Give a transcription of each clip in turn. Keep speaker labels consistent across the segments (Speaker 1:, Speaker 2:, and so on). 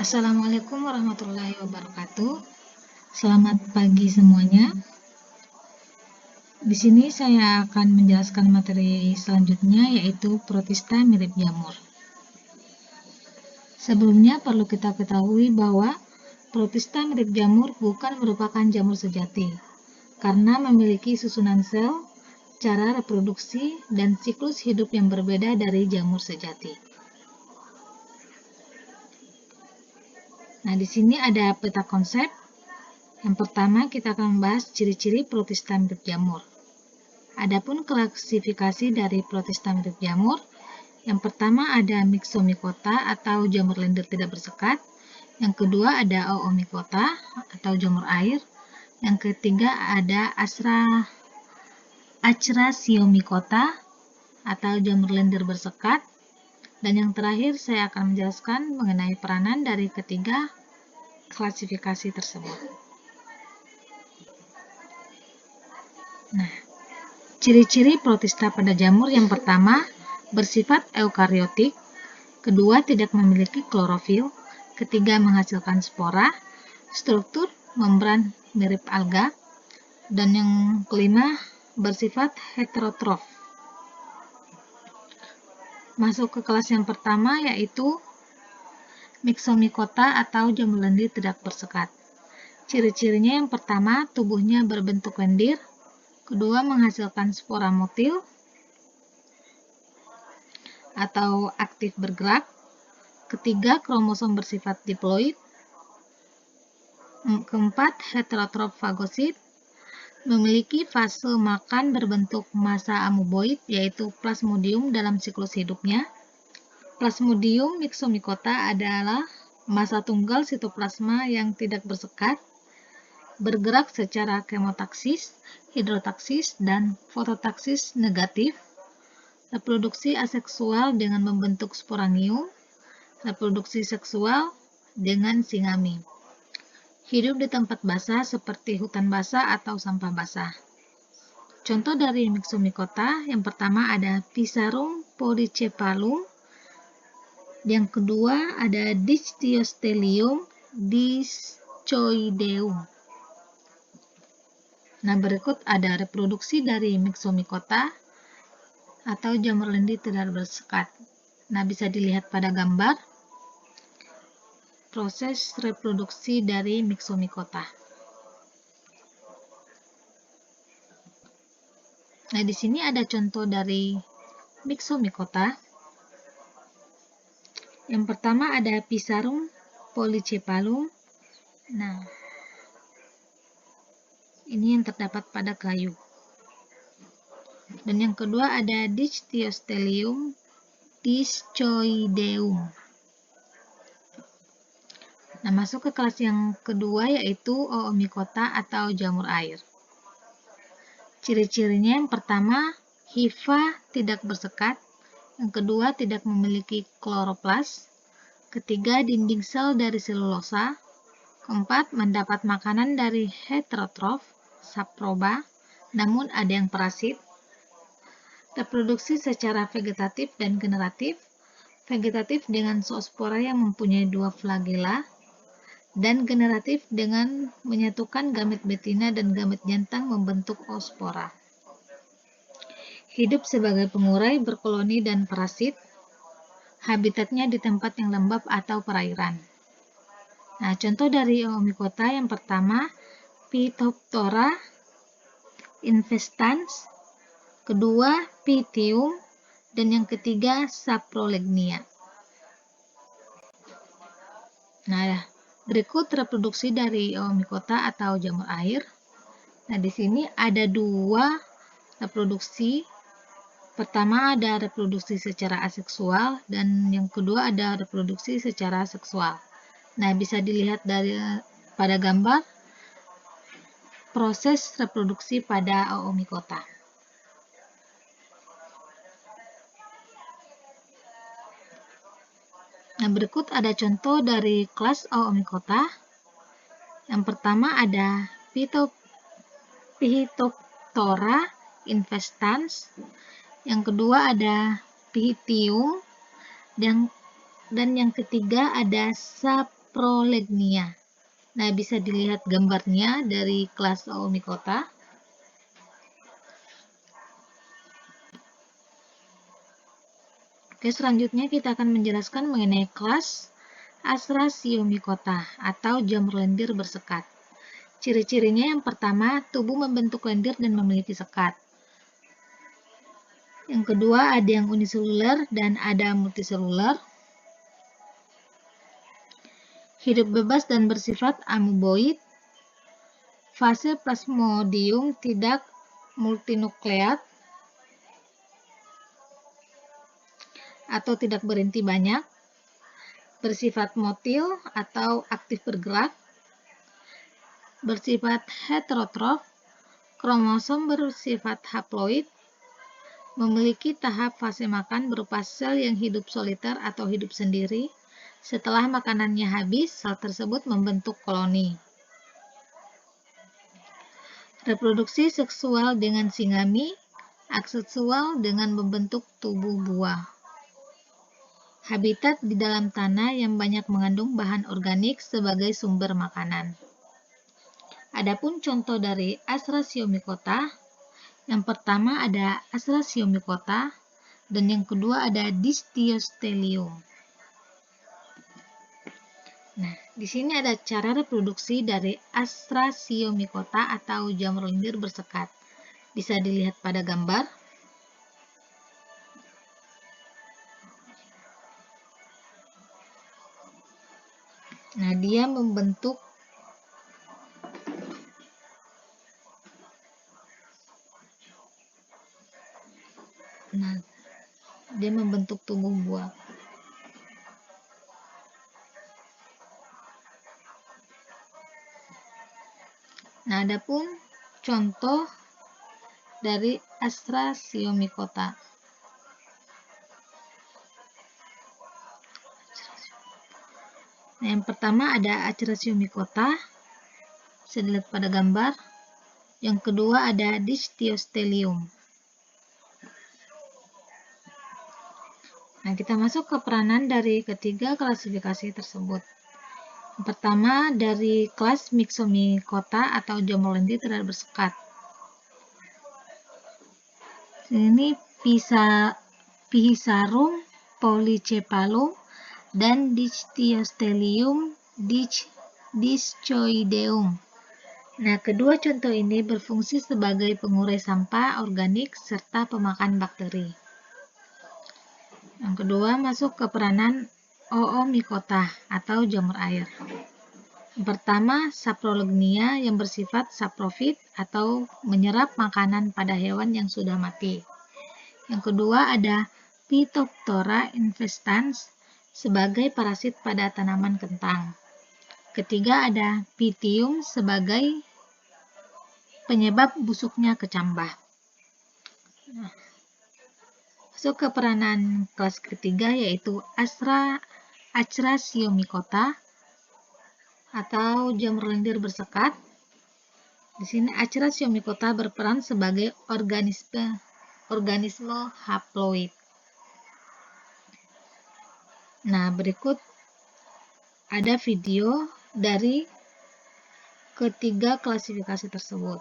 Speaker 1: Assalamualaikum warahmatullahi wabarakatuh. Selamat pagi semuanya. Di sini saya akan menjelaskan materi selanjutnya, yaitu protista mirip jamur. Sebelumnya perlu kita ketahui bahwa protista mirip jamur bukan merupakan jamur sejati, karena memiliki susunan sel, cara reproduksi, dan siklus hidup yang berbeda dari jamur sejati. Nah, di sini ada peta konsep. Yang pertama, kita akan membahas ciri-ciri protista mirip jamur. Adapun klasifikasi dari protista mirip jamur, yang pertama ada Myxomycota atau jamur lendir tidak bersekat. Yang kedua ada Oomycota atau jamur air. Yang ketiga ada Acrasiomycota atau jamur lendir bersekat. Dan yang terakhir saya akan menjelaskan mengenai peranan dari ketiga klasifikasi tersebut. Nah, ciri-ciri protista pada jamur yang pertama bersifat eukariotik, kedua tidak memiliki klorofil, ketiga menghasilkan spora, struktur membran mirip alga, dan yang kelima bersifat heterotrof. Masuk ke kelas yang pertama, yaitu Myxomycota atau jamur lendir tidak bersekat. Ciri-cirinya yang pertama, tubuhnya berbentuk lendir, kedua menghasilkan spora motil atau aktif bergerak, ketiga kromosom bersifat diploid, keempat heterotrof fagosit, memiliki fase makan berbentuk massa amoeboid, yaitu plasmodium dalam siklus hidupnya. Plasmodium Myxomycota adalah massa tunggal sitoplasma yang tidak bersekat, bergerak secara kemotaksis, hidrotaksis, dan fototaksis negatif, reproduksi aseksual dengan membentuk sporangium, reproduksi seksual dengan singami. Hidup di tempat basah seperti hutan basah atau sampah basah. Contoh dari Myxomycota yang pertama ada Physarum polycephalum, yang kedua ada Dictyostelium discoideum. Nah, berikut ada reproduksi dari Myxomycota atau jamur lendir tidak bersekat. Nah, bisa dilihat pada gambar proses reproduksi dari Myxomycota. Nah, di sini ada contoh dari Myxomycota. Yang pertama ada Physarum polycephalum. Nah, ini yang terdapat pada kayu. Dan yang kedua ada Dictyostelium discoideum. Nah, masuk ke kelas yang kedua, yaitu Oomycota atau jamur air. Ciri-cirinya yang pertama, hifa tidak bersekat, yang kedua tidak memiliki kloroplas, ketiga dinding sel dari selulosa, keempat mendapat makanan dari heterotrof, saproba, namun ada yang parasit, reproduksi secara vegetatif dan generatif, vegetatif dengan zoospora yang mempunyai dua flagela, dan generatif dengan menyatukan gamet betina dan gamet jantan membentuk oospora. Hidup sebagai pengurai, berkoloni, dan parasit. Habitatnya di tempat yang lembab atau perairan. Nah, contoh dari Oomycota yang pertama, Phytophthora infestans, kedua Pythium, dan yang ketiga Saprolegnia. Nah, berikut reproduksi dari Oomycota atau jamur air. Nah, di sini ada dua reproduksi. Pertama ada reproduksi secara aseksual dan yang kedua ada reproduksi secara seksual. Nah, bisa dilihat pada gambar proses reproduksi pada Oomycota. Nah, berikut ada contoh dari kelas Oomycota. Yang pertama ada Phytophthora infestans, yang kedua ada Pythium, dan yang ketiga ada saprolegnia. Nah, bisa dilihat gambarnya dari kelas Oomycota. Oke, selanjutnya kita akan menjelaskan mengenai kelas Astrasiomycota atau jamur lendir bersekat. Ciri-cirinya yang pertama, tubuh membentuk lendir dan memiliki sekat. Yang kedua, ada yang uniseluler dan ada multiseluler. Hidup bebas dan bersifat amoeboid. Fase plasmodium tidak multinukleat atau tidak berinti banyak, bersifat motil atau aktif bergerak, bersifat heterotrof, kromosom bersifat haploid, memiliki tahap fase makan berupa sel yang hidup soliter atau hidup sendiri. Setelah makanannya habis, sel tersebut membentuk koloni. Reproduksi seksual dengan singami, aseksual dengan membentuk tubuh buah. Habitat di dalam tanah yang banyak mengandung bahan organik sebagai sumber makanan. Adapun contoh dari Astrasiomycota, yang pertama ada Astrasiomycota dan yang kedua ada Dysdiostelium. Nah, di sini ada cara reproduksi dari Astrasiomycota atau jamur lendir bersekat. Bisa dilihat pada gambar. Nah, dia membentuk tubuh buah. Nah, adapun contoh dari Astrasiomycota. Nah, yang pertama ada Astrasiomycota, bisa dilihat pada gambar. Yang kedua ada Dysdiostelium. Nah, kita masuk ke peranan dari ketiga klasifikasi tersebut. Yang pertama dari kelas Myxomycota atau jamur lendir tidak bersekat. Ini Pisarum polycephalum dan Dysdiostelium discoideum. Nah, kedua contoh ini berfungsi sebagai pengurai sampah organik serta pemakan bakteri. Yang kedua masuk ke peranan Oomycota atau jamur air. Yang pertama, saprolegnia yang bersifat saprofit atau menyerap makanan pada hewan yang sudah mati. Yang kedua ada Phytophthora infestans sebagai parasit pada tanaman kentang. Ketiga ada Pythium sebagai penyebab busuknya kecambah. Nah, masuk ke peranan kelas ketiga yaitu Astrasiomycota atau jamur lendir bersekat. Di sini Astrasiomycota berperan sebagai organisme haploid. Nah, berikut ada video dari ketiga klasifikasi tersebut.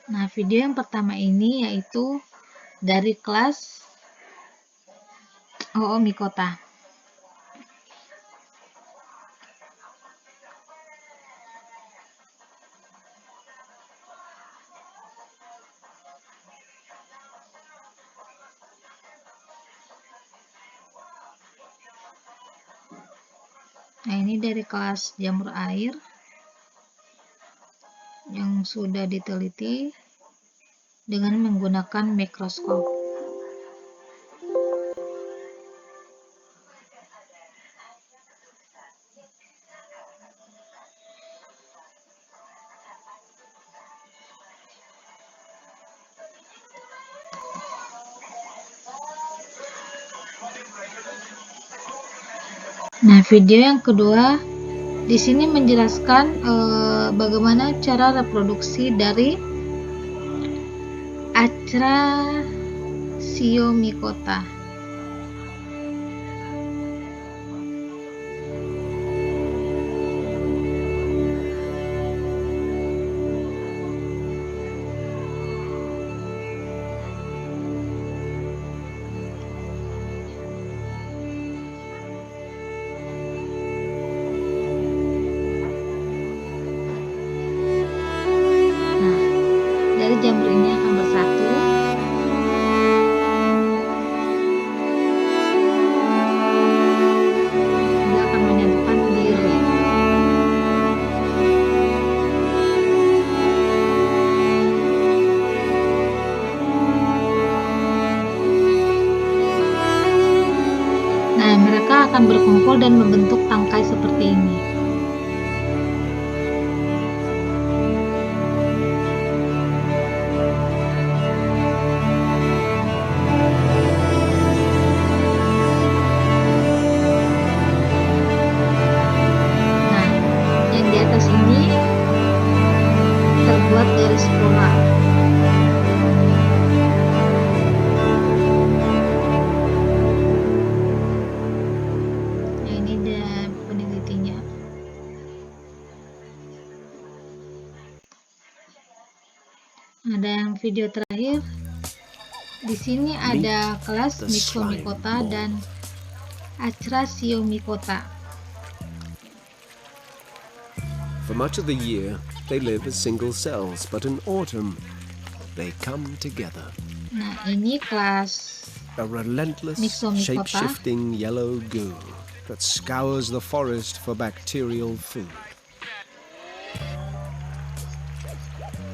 Speaker 1: Nah, video yang pertama ini yaitu dari kelas Oomycota. Nah, ini dari kelas jamur air yang sudah diteliti dengan menggunakan mikroskop. Nah, video yang kedua di sini menjelaskan bagaimana cara reproduksi dari Astrasiomycota. mereka akan berkumpul dan membentuk tangkai seperti ini. Nah, yang di atas ini terbuat dari spora. Nah, ini ada penelitinya. Ada yang video terakhir. Di sini ada kelas Myxomycota dan Acrasiomycota.
Speaker 2: For much of the year, they live as single cells, but in autumn, they come together.
Speaker 1: Nah, ini kelas
Speaker 2: A relentless,
Speaker 1: Myxomycota.
Speaker 2: shape-shifting yellow goo that scours the forest for bacterial food.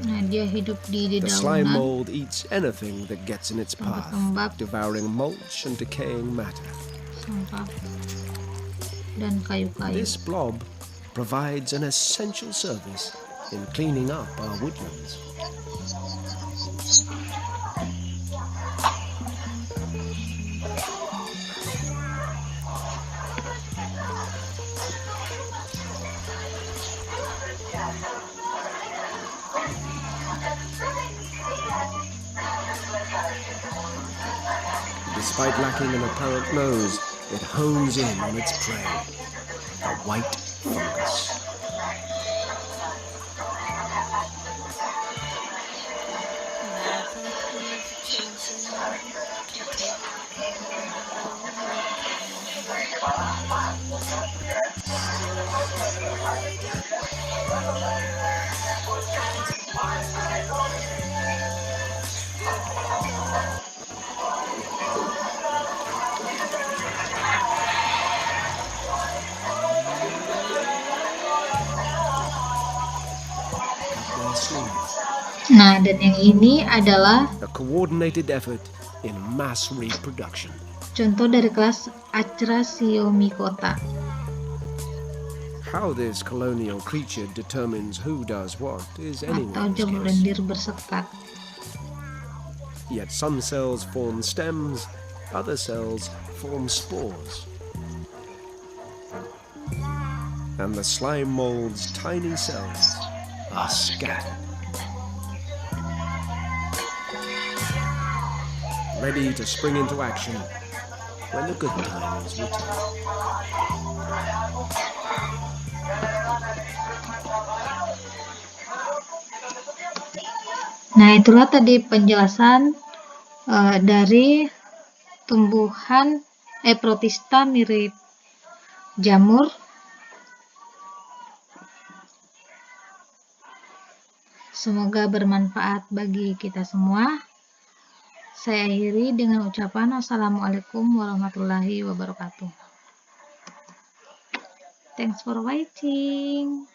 Speaker 1: Nah, dia hidup di
Speaker 2: The slime
Speaker 1: dedaunan,
Speaker 2: mold eats anything that gets in its path,
Speaker 1: lembab,
Speaker 2: devouring mulch and decaying matter.
Speaker 1: sampah, dan kayu-kayu.
Speaker 2: This blob provides an essential service in cleaning up our woodlands. Despite lacking an apparent nose, it hones in on its prey, a white fungus.
Speaker 1: Nah, dan yang ini adalah
Speaker 2: A coordinated effort in mass reproduction.
Speaker 1: contoh dari kelas Acrasiomycota.
Speaker 2: How this colonial creature determines who does what is
Speaker 1: Atau
Speaker 2: anyone's
Speaker 1: jamur
Speaker 2: guess.
Speaker 1: lendir bersekat.
Speaker 2: Yet some cells form stems, other cells form spores. And the slime mold's tiny cells are scattered, ready to spring into action when the good times return.
Speaker 1: Nah, itulah tadi penjelasan dari tumbuhan protista mirip jamur. Semoga bermanfaat bagi kita semua. Saya akhiri dengan ucapan wassalamualaikum warahmatullahi wabarakatuh. Thanks for watching.